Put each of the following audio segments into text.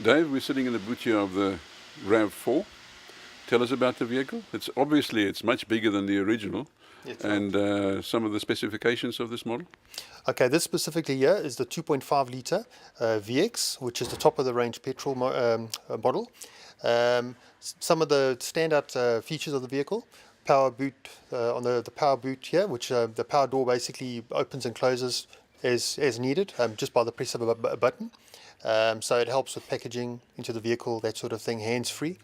Dave, we're sitting in the boot here of the Rav4. Tell us about the vehicle. It's much bigger than the original, and some of the specifications of this model. Okay, this specifically here is the 2.5 litre VX, which is the top of the range petrol model. Some of the standout features of the vehicle: power boot on the power boot here, which the power door basically opens and closes as needed, just by the press of a button. So it helps with packaging into the vehicle, that sort of thing, hands-free.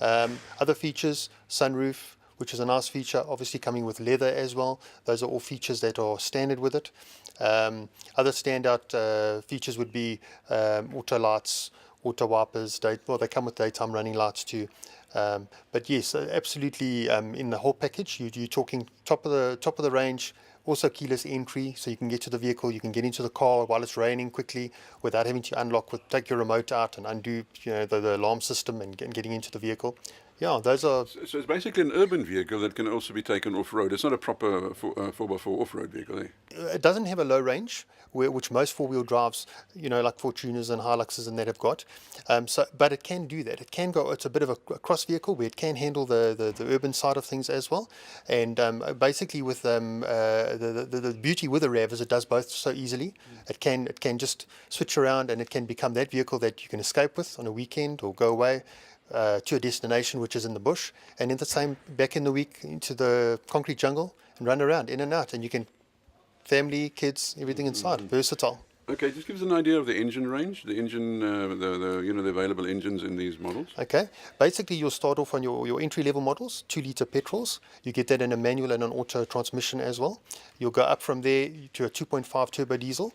Other features: sunroof, which is a nice feature, obviously coming with leather as well. Those are all features that are standard with it. Other standout features would be auto lights, auto wipers. They come with daytime running lights too. But yes, absolutely, in the whole package, you're talking top of the range. Also keyless entry, so you can get to the vehicle, you can get into the car while it's raining quickly without having to take your remote out and undo the alarm system and getting into the vehicle. Yeah, those are... So it's basically an urban vehicle that can also be taken off-road. It's not a proper 4x4 off-road vehicle, eh? It doesn't have a low range, which most four-wheel drives, like Fortuners and Hiluxes and that have got. But it can do that. It can go. It's a bit of a cross vehicle where it can handle the urban side of things as well. And basically, with the beauty with the Rav is it does both so easily. It can just switch around, and it can become that vehicle that you can escape with on a weekend or go away to a destination which is in the bush, and in the same back in the week into the concrete jungle and run around in and out, and you can family, kids, everything inside. Versatile. Okay, just give us an idea of the engine range, the engine, the available engines in these models. Okay, basically you'll start off on your entry-level models, 2-litre petrols. You get that in a manual and an auto transmission as well. You'll go up from there to a 2.5 turbo diesel,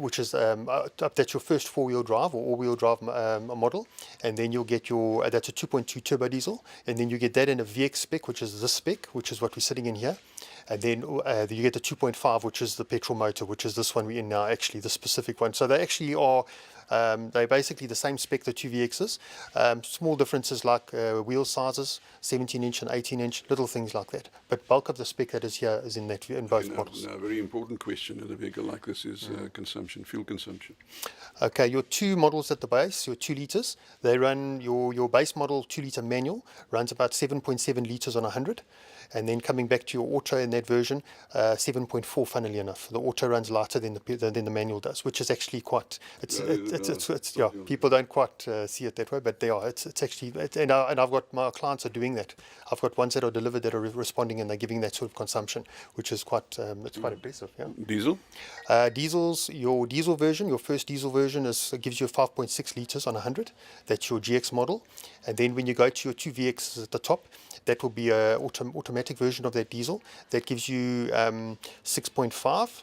which is that's your first four-wheel drive or all-wheel drive model, and then you'll get that's a 2.2 turbo diesel, and then you get that in a VX spec, which is this spec, which is what we're sitting in here. And then you get the 2.5, which is the petrol motor, which is this one we're in now, actually, the specific one. So they actually are, they're basically the same spec, the two VXs. Small differences like wheel sizes, 17-inch and 18-inch, little things like that. But bulk of the spec that is here is in both models. A very important question in a vehicle like this is consumption, fuel consumption. Okay, your two models at the base, your 2 litres, they run, your base model 2-litre manual runs about 7.7 litres on 100. And then coming back to your auto in that version, 7.4, funnily enough. The auto runs lighter than the manual does, which is actually quite, people don't quite see it that way, but they are. It's actually, and I've got, my clients are doing that. I've got ones that are delivered that are responding, and they're giving that sort of consumption, which is quite, it's quite impressive. Yeah. Diesel? Diesels, your diesel version, your first diesel version gives you 5.6 litres on 100. That's your GX model. And then when you go to your 2 VXs at the top, that will be an automatic version of that diesel. That gives you 6.5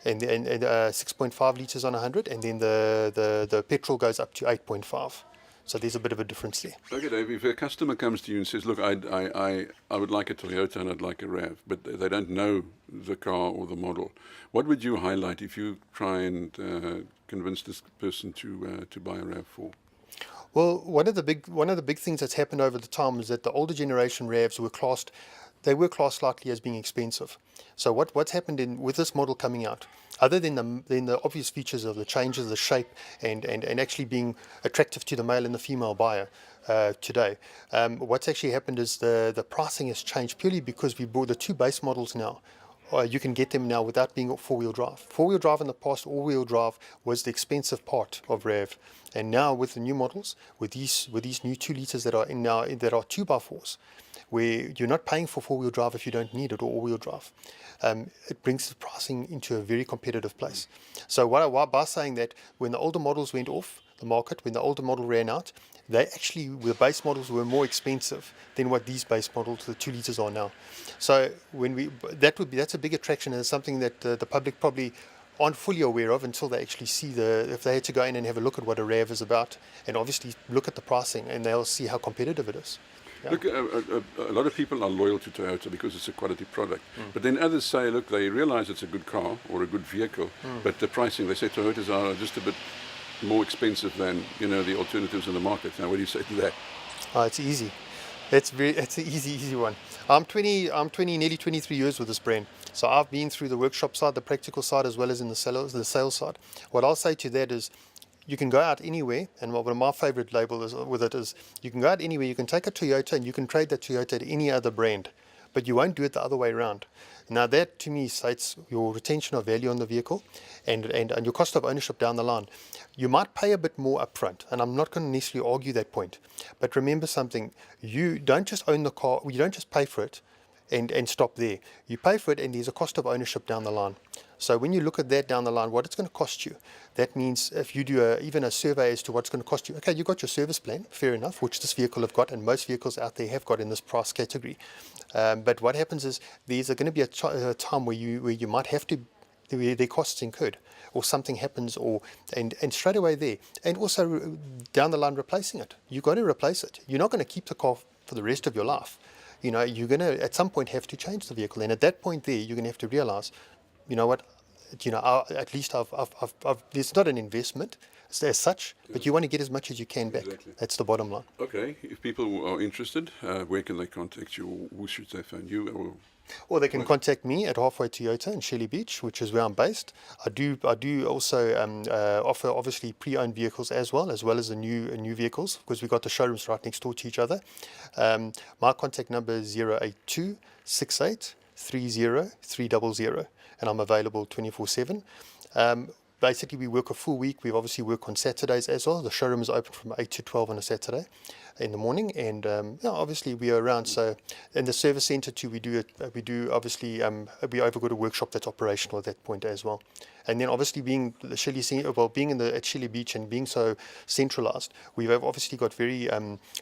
and 6.5 litres on 100, and then the petrol goes up to 8.5. So there's a bit of a difference there. Okay, Dave, if a customer comes to you and says, look, I would like a Toyota and I'd like a Rav, but they don't know the car or the model, what would you highlight if you try and convince this person to buy a Rav4? Well, one of the big things that's happened over the time is that the older generation Ravs were classed slightly as being expensive. So what's happened with this model coming out, other than the obvious features of the changes, the shape, and actually being attractive to the male and the female buyer today, what's actually happened is the pricing has changed purely because we brought the two base models now. You can get them now without being four-wheel drive. Four-wheel drive in the past, all-wheel drive was the expensive part of Rav, and now with the new models, with these new 2 litres that are in now that are 2x4s, where you're not paying for four-wheel drive if you don't need it, or all-wheel drive. It brings the pricing into a very competitive place. So by saying that, when the older models went off the market, when the older model ran out, the base models were more expensive than what these base models, the 2 litres, are now. So that's a big attraction, and it's something that the public probably aren't fully aware of until they actually see if they had to go in and have a look at what a Rav is about, and obviously look at the pricing, and they'll see how competitive it is. Yeah. Look, a lot of people are loyal to Toyota because it's a quality product. But then others say, look, they realize it's a good car or a good vehicle, but the pricing, they say Toyotas are just a bit more expensive than the alternatives in the market. Now, what do you say to that? It's easy. It's an easy one. I'm 20, nearly 23 years with this brand. So I've been through the workshop side, the practical side, as well as in the sales side. What I'll say to that is, you can go out anywhere, and one of my favorite label is with it is you can go out anywhere, you can take a Toyota and you can trade that Toyota to any other brand, but you won't do it the other way around. Now that to me states your retention of value on the vehicle and your cost of ownership down the line. You might pay a bit more upfront, and I'm not going to necessarily argue that point, but remember something, you don't just own the car, you don't just pay for it and stop there. You pay for it and there's a cost of ownership down the line. So when you look at that down the line, what it's going to cost you, that means if you do even a survey as to what's going to cost you, okay, you got your service plan, fair enough, which this vehicle have got, and most vehicles out there have got in this price category. But what happens is there's going to be a time where you might have to, their costs incurred, or something happens, and straight away there, and also down the line replacing it. You've got to replace it. You're not going to keep the car for the rest of your life. You're going to at some point have to change the vehicle, and at that point there, you're going to have to realize, you know what, at least I've it's not an investment as such, but you want to get as much as you can back. Exactly. That's the bottom line. Okay, if people are interested, where can they contact you, or who should they phone you? Or they can contact me at Rav4 Toyota in Shelley Beach, which is where I'm based. I do also offer obviously pre-owned vehicles as well as the new vehicles, because we've got the showrooms right next door to each other. My contact number is 082 68 30 300, and I'm available 24/7. Basically, we work a full week. We obviously work on Saturdays as well. The showroom is open from 8 to 12 on a Saturday in the morning, and obviously we are around. So in the service centre too, we do obviously we overgot a workshop that's operational at that point as well. And then obviously being at Shelley Beach and being so centralised, we've obviously got very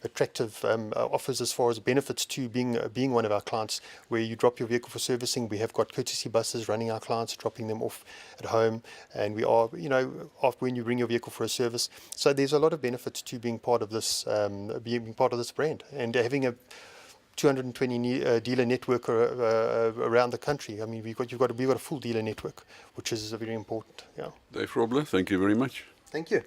attractive offers as far as benefits to being one of our clients. Where you drop your vehicle for servicing, we have got courtesy buses running our clients, dropping them off at home, and we are after when you bring your vehicle for a service. So there's a lot of benefits to being part of this brand and having a 220 dealer network around the country. I mean, we've got a full dealer network, which is very important. Yeah. Dave Grobler, thank you very much. Thank you.